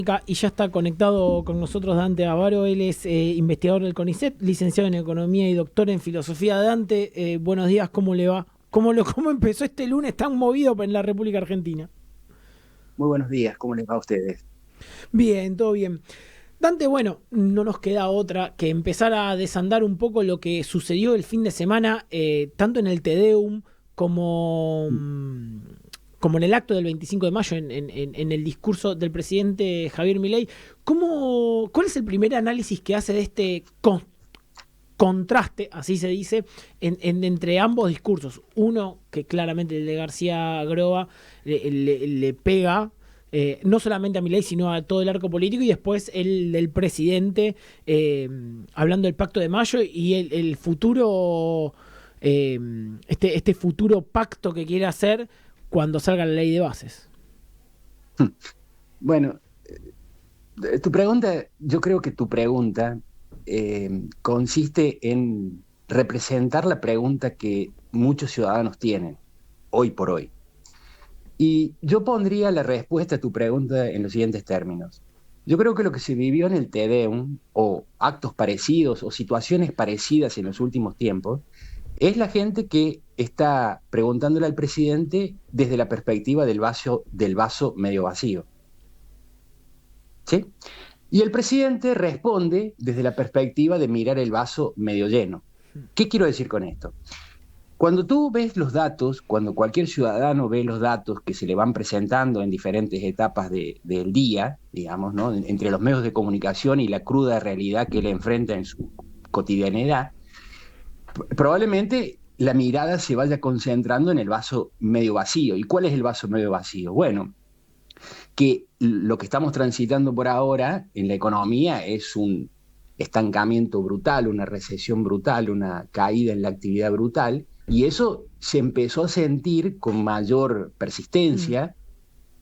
Y ya está conectado con nosotros Dante Avaro. Él es investigador del CONICET, licenciado en Economía y doctor en Filosofía. Dante, buenos días, ¿cómo le va? ¿Cómo empezó este lunes tan movido en la República Argentina? Muy buenos días, ¿cómo les va a ustedes? Bien, todo bien. Dante, bueno, no nos queda otra que empezar a desandar un poco lo que sucedió el fin de semana, tanto en el Te Deum como, como en el acto del 25 de mayo, en el discurso del presidente Javier Milei. ¿Cuál es el primer análisis que hace de este contraste, así se dice, entre ambos discursos? Uno, que claramente el de García Groa le pega no solamente a Milei, sino a todo el arco político, y después el del presidente hablando del Pacto de Mayo y el futuro, este futuro pacto que quiere hacer cuando salga la ley de bases. Bueno, tu pregunta, yo creo que tu pregunta consiste en representar la pregunta que muchos ciudadanos tienen hoy por hoy. Y yo pondría la respuesta a tu pregunta en los siguientes términos. Yo creo que lo que se vivió en el Te Deum, o actos parecidos, o situaciones parecidas en los últimos tiempos, es la gente que está preguntándole al presidente desde la perspectiva del vaso medio vacío. ¿Sí? Y el presidente responde desde la perspectiva de mirar el vaso medio lleno. ¿Qué quiero decir con esto? Cuando tú ves los datos, cuando cualquier ciudadano ve los datos que se le van presentando en diferentes etapas del día, digamos, ¿no? Entre los medios de comunicación y la cruda realidad que él enfrenta en su cotidianidad, probablemente la mirada se vaya concentrando en el vaso medio vacío. ¿Y cuál es el vaso medio vacío? Bueno, que lo que estamos transitando por ahora en la economía es un estancamiento brutal, una recesión brutal, una caída en la actividad brutal, y eso se empezó a sentir con mayor persistencia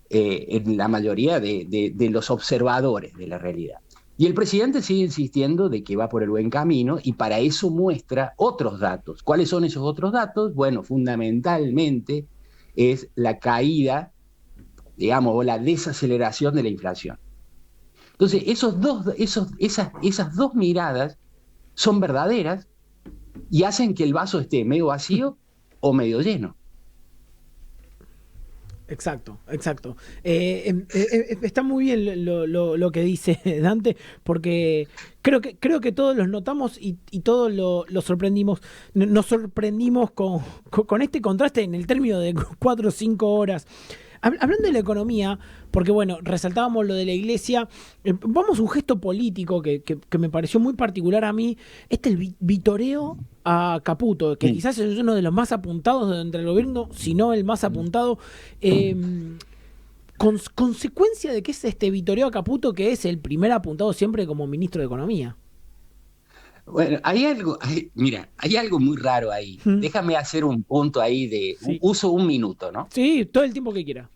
en la mayoría de los observadores de la realidad. Y el presidente sigue insistiendo de que va por el buen camino y para eso muestra otros datos. ¿Cuáles son esos otros datos? Bueno, fundamentalmente es la caída, digamos, o la desaceleración de la inflación. Entonces, esas dos miradas son verdaderas y hacen que el vaso esté medio vacío o medio lleno. Exacto, exacto. Está muy bien lo que dice Dante, porque creo que todos los notamos y todos lo sorprendimos. Nos sorprendimos con este contraste en el término de 4 o 5 horas. Hablando de la economía, porque bueno, resaltábamos lo de la iglesia, vamos a un gesto político que me pareció muy particular a mí, el vitoreo a Caputo, que Mm. quizás es uno de los más apuntados dentro del gobierno, si no el más apuntado. eh, Consecuencia de que es este vitoreo a Caputo, que es el primer apuntado siempre como ministro de Economía. Bueno, mira, hay algo muy raro ahí. Mm. Déjame hacer un punto ahí Sí, uso un minuto, ¿no? sí, todo el tiempo que quiera.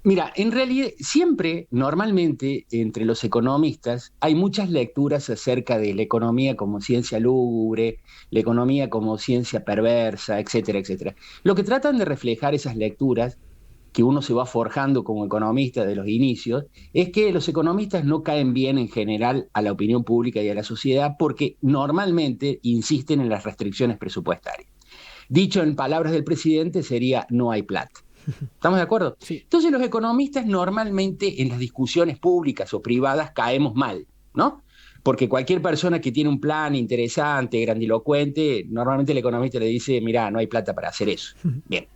Mira, en realidad, siempre, normalmente, entre los economistas hay muchas lecturas acerca de la economía como ciencia lúgubre, la economía como ciencia perversa, etcétera, etcétera. Lo que tratan de reflejar esas lecturas que uno se va forjando como economista de los inicios, es que los economistas no caen bien en general a la opinión pública y a la sociedad porque normalmente insisten en las restricciones presupuestarias. Dicho en palabras del presidente sería no hay plata. ¿Estamos de acuerdo? Sí. Entonces los economistas normalmente en las discusiones públicas o privadas caemos mal, ¿no? Porque cualquier persona que tiene un plan interesante, grandilocuente, normalmente el economista le dice, mira, no hay plata para hacer eso. Bien.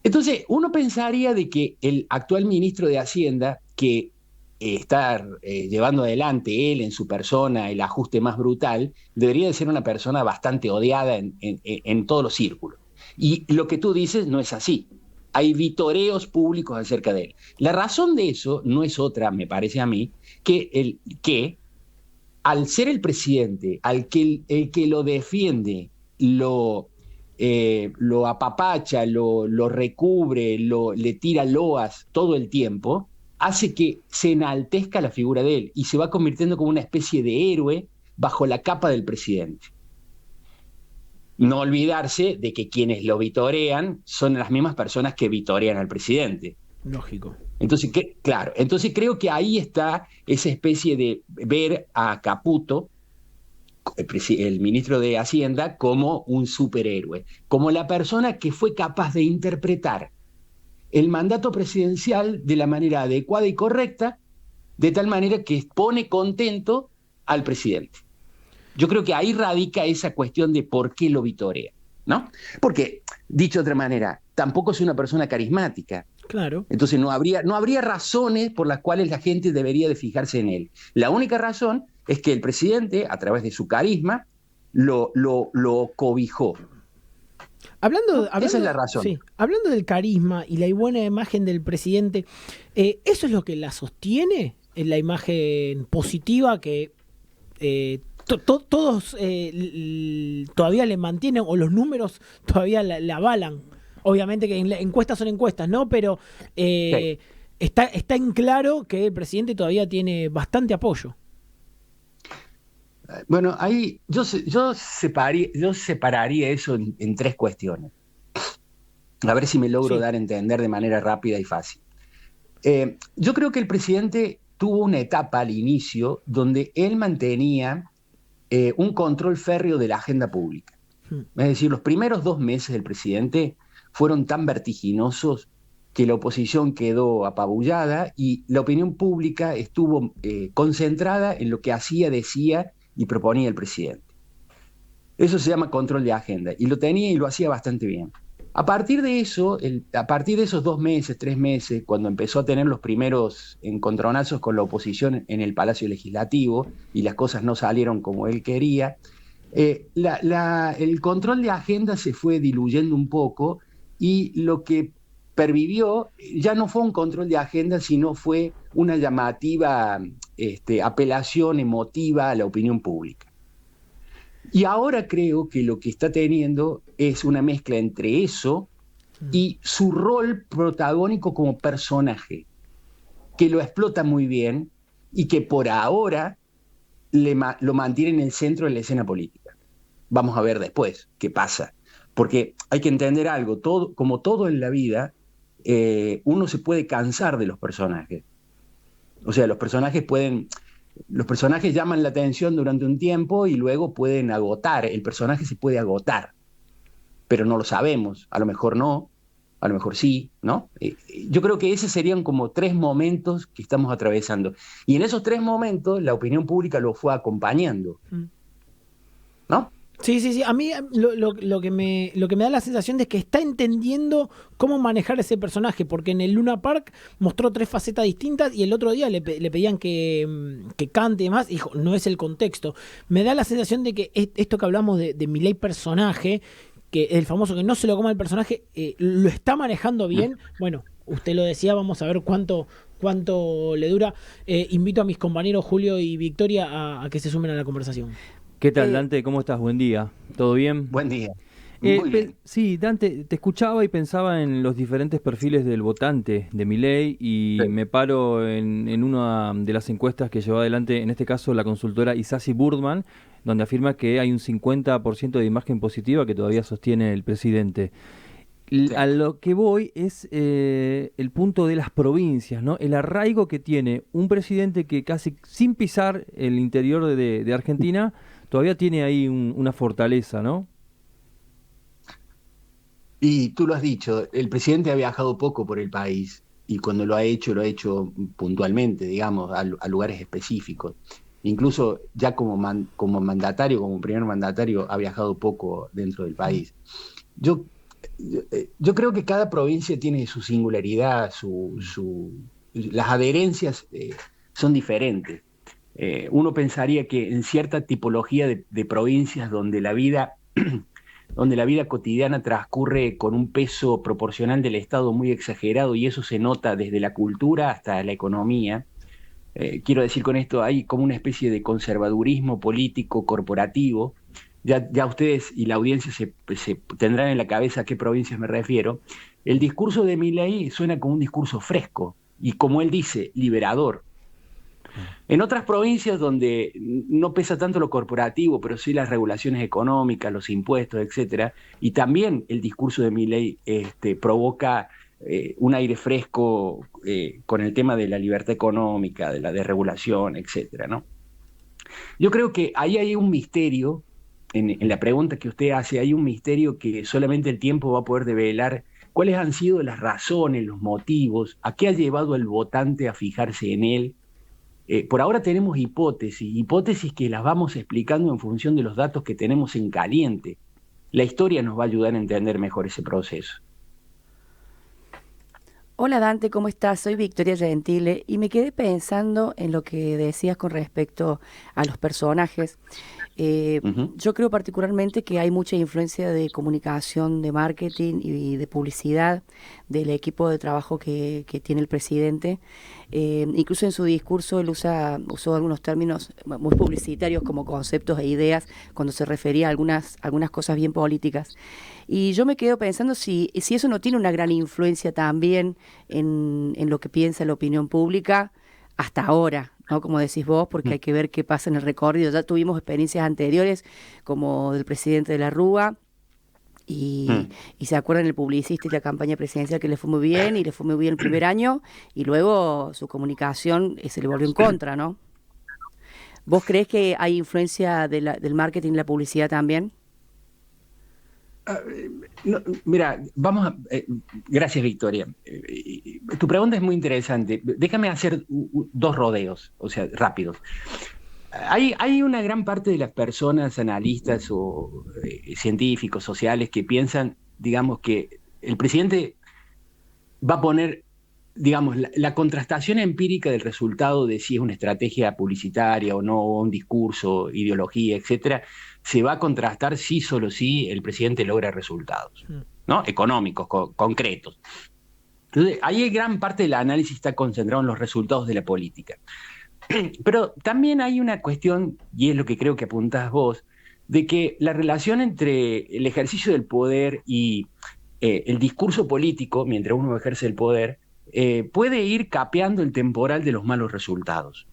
Entonces, uno pensaría de que el actual ministro de Hacienda, que está llevando adelante él en su persona el ajuste más brutal, debería de ser una persona bastante odiada en todos los círculos. Y lo que tú dices no es así. Hay vitoreos públicos acerca de él. La razón de eso no es otra, me parece a mí, que al ser el presidente, el que lo defiende, lo apapacha, lo recubre, le tira loas todo el tiempo, hace que se enaltezca la figura de él y se va convirtiendo como una especie de héroe bajo la capa del presidente. No olvidarse de que quienes lo vitorean son las mismas personas que vitorean al presidente. Lógico. Entonces, claro, entonces creo que ahí está esa especie de ver a Caputo, el ministro de Hacienda, como un superhéroe, como la persona que fue capaz de interpretar el mandato presidencial de la manera adecuada y correcta, de tal manera que pone contento al presidente. Yo creo que ahí radica esa cuestión de por qué lo vitorea, ¿no? Porque, dicho de otra manera, tampoco es una persona carismática. Claro. Entonces no habría razones por las cuales la gente debería de fijarse en él. La única razón es que el presidente, a través de su carisma, lo cobijó. Hablando, ¿No? Esa es la razón. Sí, hablando del carisma y la buena imagen del presidente, ¿eso es lo que la sostiene? ¿Es la imagen positiva que todos todavía le mantienen, o los números todavía la avalan? Obviamente que encuestas son encuestas, ¿no? Pero Sí. está en claro que el presidente todavía tiene bastante apoyo. Bueno, ahí yo separaría eso en tres cuestiones. A ver si me logro Sí. dar a entender de manera rápida y fácil. Yo creo que el presidente tuvo una etapa al inicio donde él mantenía un control férreo de la agenda pública. Hmm. Es decir, los primeros 2 meses del presidente fueron tan vertiginosos que la oposición quedó apabullada y la opinión pública estuvo concentrada en lo que hacía, decía y proponía el presidente. Eso se llama control de agenda y lo tenía y lo hacía bastante bien. A partir de eso, a partir de esos 2 meses, 3 meses, cuando empezó a tener los primeros encontronazos con la oposición en el Palacio Legislativo y las cosas no salieron como él quería, el control de agenda se fue diluyendo un poco y lo que pervivió ya no fue un control de agenda, sino fue una llamativa apelación emotiva a la opinión pública. Y ahora creo que lo que está teniendo es una mezcla entre eso y su rol protagónico como personaje, que lo explota muy bien y que por ahora lo mantiene en el centro de la escena política. Vamos a ver después qué pasa. Porque hay que entender algo, como todo en la vida, uno se puede cansar de los personajes. O sea, los personajes llaman la atención durante un tiempo y luego pueden agotar. El personaje se puede agotar, pero no lo sabemos. A lo mejor no, a lo mejor sí, ¿no? Yo creo que esos serían como 3 momentos que estamos atravesando. Y en esos 3 momentos la opinión pública lo fue acompañando, ¿no? Sí, sí, sí. A mí lo que me da la sensación de que está entendiendo cómo manejar ese personaje, porque en el Luna Park mostró 3 facetas distintas y el otro día le pedían que cante y demás, y dijo, no es el contexto. Me da la sensación de que esto que hablamos de Milei personaje, que el famoso que no se lo coma el personaje, lo está manejando bien. Bueno, usted lo decía, vamos a ver cuánto le dura. Invito a mis compañeros Julio y Victoria a que se sumen a la conversación. ¿Qué tal, Dante? ¿Cómo estás? Buen día. ¿Todo bien? Buen día. Muy bien. Sí, Dante, te escuchaba y pensaba en los diferentes perfiles del votante de Milei y Sí. me paro en una de las encuestas que llevó adelante, en este caso, la consultora Isasi Burdman, donde afirma que hay un 50% de imagen positiva que todavía sostiene el presidente. Sí. A lo que voy es el punto de las provincias, ¿no? El arraigo que tiene un presidente que casi sin pisar el interior de Argentina todavía tiene ahí una fortaleza, ¿no? Y tú lo has dicho, el presidente ha viajado poco por el país y cuando lo ha hecho puntualmente, digamos, a lugares específicos. Incluso ya como mandatario, como primer mandatario, ha viajado poco dentro del país. Yo, yo creo que cada provincia tiene su singularidad, las adherencias son diferentes. Uno pensaría que en cierta tipología de provincias donde la vida cotidiana transcurre con un peso proporcional del Estado muy exagerado y eso se nota desde la cultura hasta la economía. Quiero decir con esto, hay como una especie de conservadurismo político corporativo. Ya ustedes y la audiencia se tendrán en la cabeza a qué provincias me refiero. El discurso de Milei suena como un discurso fresco y, como él dice, liberador. En otras provincias donde no pesa tanto lo corporativo, pero sí las regulaciones económicas, los impuestos, etcétera, y también el discurso de Milei provoca un aire fresco con el tema de la libertad económica, de la desregulación, etcétera, ¿no? Yo creo que ahí hay un misterio, en la pregunta que usted hace, hay un misterio que solamente el tiempo va a poder develar. ¿Cuáles han sido las razones, los motivos? ¿A qué ha llevado al votante a fijarse en él? Por ahora tenemos hipótesis que las vamos explicando en función de los datos que tenemos en caliente. La historia nos va a ayudar a entender mejor ese proceso. Hola Dante, ¿cómo estás? Soy Victoria Gentile y me quedé pensando en lo que decías con respecto a los personajes. Yo creo particularmente que hay mucha influencia de comunicación, de marketing y de publicidad del equipo de trabajo que tiene el presidente. Incluso en su discurso él usó algunos términos muy publicitarios como conceptos e ideas cuando se refería a algunas cosas bien políticas. Y yo me quedo pensando si eso no tiene una gran influencia también en lo que piensa la opinión pública hasta ahora, ¿no? Como decís vos, porque hay que ver qué pasa en el recorrido. Ya tuvimos experiencias anteriores, como del presidente de la Rúa, y se acuerdan el publicista y la campaña presidencial que le fue muy bien, y le fue muy bien el primer año, y luego su comunicación se le volvió en contra, ¿no? ¿Vos creés que hay influencia del marketing y la publicidad también? No, mira, gracias Victoria. Tu pregunta es muy interesante. Déjame hacer dos rodeos, o sea, rápidos. Hay una gran parte de las personas, analistas o científicos, sociales, que piensan, digamos, que el presidente va a poner, digamos, la contrastación empírica del resultado de si es una estrategia publicitaria o no, o un discurso, ideología, etcétera, se va a contrastar si solo si el presidente logra resultados, ¿no? Económicos, concretos. Entonces, ahí gran parte del análisis está concentrado en los resultados de la política. Pero también hay una cuestión, y es lo que creo que apuntás vos, de que la relación entre el ejercicio del poder y el discurso político, mientras uno ejerce el poder, puede ir capeando el temporal de los malos resultados.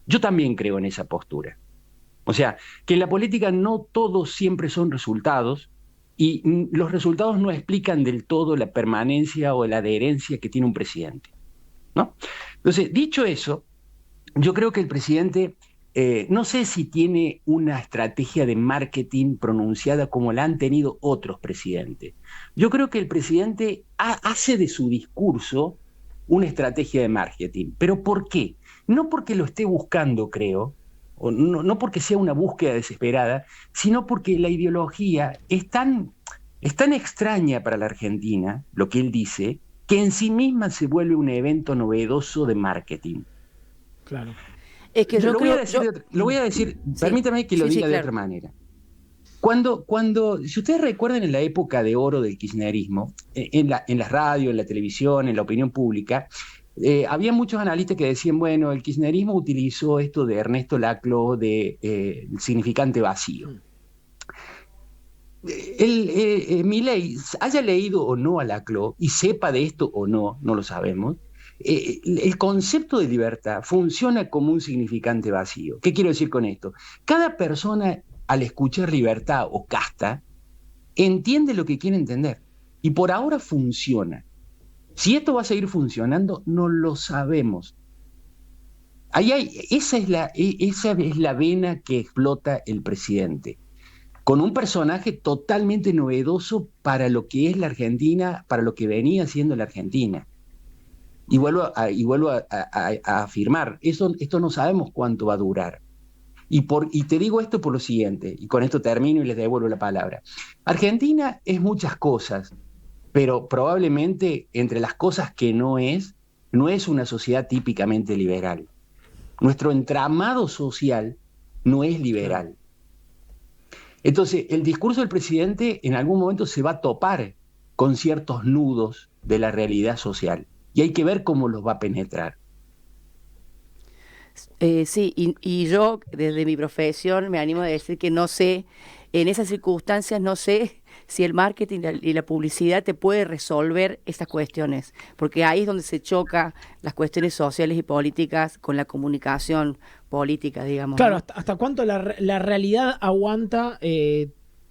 Yo también creo en esa postura. O sea, que en la política no todos siempre son resultados y los resultados no explican del todo la permanencia o la adherencia que tiene un presidente, ¿no? Entonces, dicho eso, yo creo que el presidente, no sé si tiene una estrategia de marketing pronunciada como la han tenido otros presidentes. Yo creo que el presidente hace de su discurso una estrategia de marketing. ¿Pero por qué? No porque lo esté buscando, creo, o no porque sea una búsqueda desesperada, sino porque la ideología es tan extraña para la Argentina, lo que él dice, que en sí misma se vuelve un evento novedoso de marketing. Claro. Es que lo voy a decir, sí, permítame que lo diga de otra manera. Si ustedes recuerdan en la época de oro del kirchnerismo, en las radios, en la televisión, en la opinión pública, había muchos analistas que decían, bueno, el kirchnerismo utilizó esto de Ernesto Laclau de el significante vacío. Milei, haya leído o no a Laclau y sepa de esto o no, no lo sabemos, el concepto de libertad funciona como un significante vacío. ¿Qué quiero decir con esto? Cada persona, al escuchar libertad o casta, entiende lo que quiere entender. Y por ahora funciona. Si esto va a seguir funcionando, no lo sabemos. Esa es la vena que explota el presidente, con un personaje totalmente novedoso para lo que es la Argentina, para lo que venía siendo la Argentina. Y vuelvo a afirmar, esto no sabemos cuánto va a durar. Y te digo esto por lo siguiente, y con esto termino y les devuelvo la palabra. Argentina es muchas cosas, pero probablemente entre las cosas que no es una sociedad típicamente liberal. Nuestro entramado social no es liberal. Entonces, el discurso del presidente en algún momento se va a topar con ciertos nudos de la realidad social y hay que ver cómo los va a penetrar. Sí, y yo desde mi profesión me animo a decir que no sé, en esas circunstancias no sé si el marketing y la publicidad te puede resolver estas cuestiones, porque ahí es donde se choca las cuestiones sociales y políticas con la comunicación política, digamos. Claro, ¿no? hasta cuánto la realidad aguanta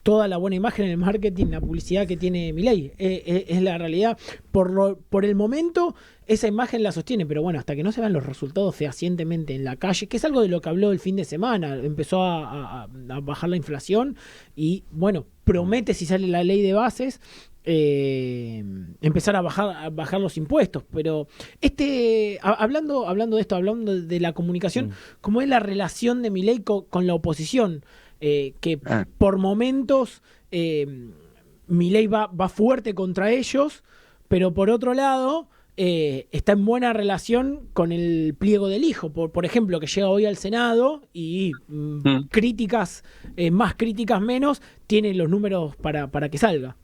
toda la buena imagen en el marketing, la publicidad que tiene Milei. Es la realidad. Por el momento, esa imagen la sostiene, pero bueno, hasta que no se vean los resultados fehacientemente en la calle, que es algo de lo que habló el fin de semana, empezó a bajar la inflación y bueno, promete, si sale la ley de bases, empezar a bajar los impuestos. Pero hablando de esto, hablando de la comunicación, ¿cómo es la relación de Milei con la oposición? Que por momentos Milei va fuerte contra ellos, pero por otro lado está en buena relación con el pliego del hijo, por ejemplo, que llega hoy al Senado y críticas, más críticas menos, tiene los números para que salga.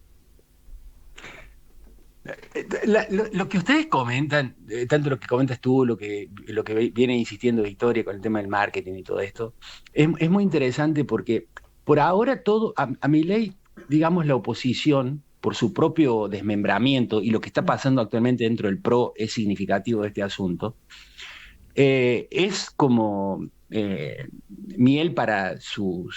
Lo que ustedes comentan, tanto lo que comentas tú, lo que viene insistiendo Victoria con el tema del marketing y todo esto, es muy interesante porque por ahora todo, a Milei, digamos, la oposición, por su propio desmembramiento y lo que está pasando actualmente dentro del PRO es significativo de este asunto, es como miel para su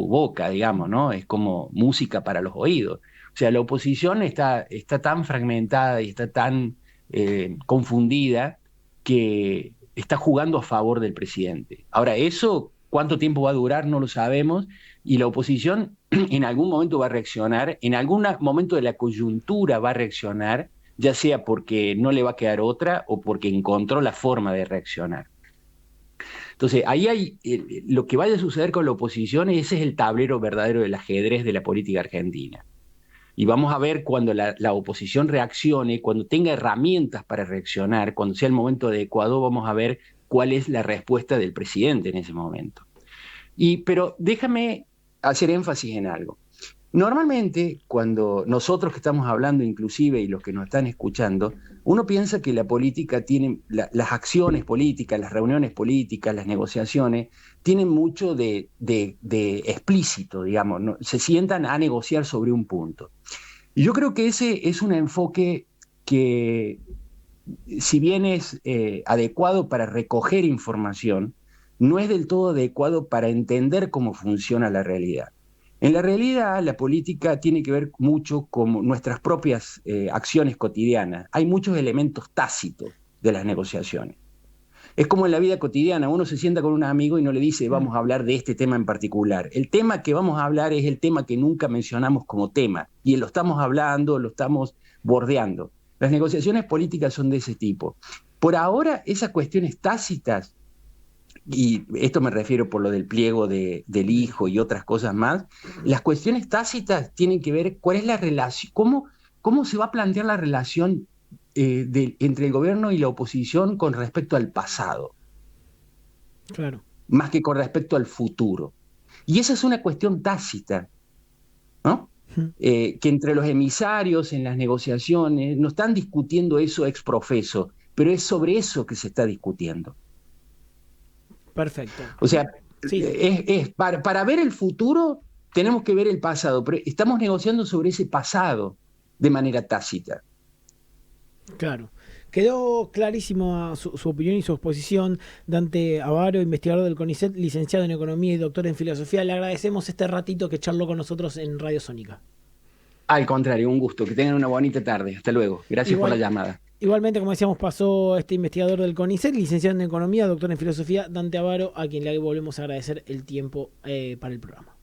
boca, digamos, ¿no? Es como música para los oídos. O sea, la oposición está tan fragmentada y está tan confundida que está jugando a favor del presidente. Ahora, eso, ¿cuánto tiempo va a durar? No lo sabemos, y la oposición en algún momento va a reaccionar, en algún momento de la coyuntura va a reaccionar, ya sea porque no le va a quedar otra o porque encontró la forma de reaccionar. Entonces, ahí hay lo que vaya a suceder con la oposición, ese es el tablero verdadero del ajedrez de la política argentina. Y vamos a ver cuando la oposición reaccione, cuando tenga herramientas para reaccionar, cuando sea el momento adecuado, vamos a ver cuál es la respuesta del presidente en ese momento. Pero déjame hacer énfasis en algo. Normalmente, cuando nosotros que estamos hablando, inclusive, y los que nos están escuchando, uno piensa que la política tiene, las acciones políticas, las reuniones políticas, las negociaciones, tienen mucho de explícito, digamos, ¿no? Se sientan a negociar sobre un punto. Y yo creo que ese es un enfoque que, si bien es adecuado para recoger información, no es del todo adecuado para entender cómo funciona la realidad. En la realidad, la política tiene que ver mucho con nuestras propias acciones cotidianas. Hay muchos elementos tácitos de las negociaciones. Es como en la vida cotidiana, uno se sienta con un amigo y no le dice vamos a hablar de este tema en particular. El tema que vamos a hablar es el tema que nunca mencionamos como tema, y lo estamos hablando, lo estamos bordeando. Las negociaciones políticas son de ese tipo. Por ahora, esas cuestiones tácitas, y esto me refiero por lo del pliego del hijo y otras cosas más, las cuestiones tácitas tienen que ver cuál es la relación, cómo se va a plantear la relación entre el gobierno y la oposición con respecto al pasado. Claro. Más que con respecto al futuro. Y esa es una cuestión tácita, ¿no? Que entre los emisarios en las negociaciones no están discutiendo eso ex profeso, pero es sobre eso que se está discutiendo. Perfecto. O sea, sí. Para ver el futuro tenemos que ver el pasado, pero estamos negociando sobre ese pasado de manera tácita. Claro. Quedó clarísimo su opinión y su exposición. Dante Avaro, investigador del CONICET, licenciado en Economía y doctor en Filosofía. Le agradecemos este ratito que charló con nosotros en Radio Sónica. Al contrario, un gusto. Que tengan una bonita tarde. Hasta luego. Gracias por la llamada. Igualmente, como decíamos, pasó este investigador del CONICET, licenciado en Economía, doctor en Filosofía, Dante Avaro, a quien le volvemos a agradecer el tiempo para el programa.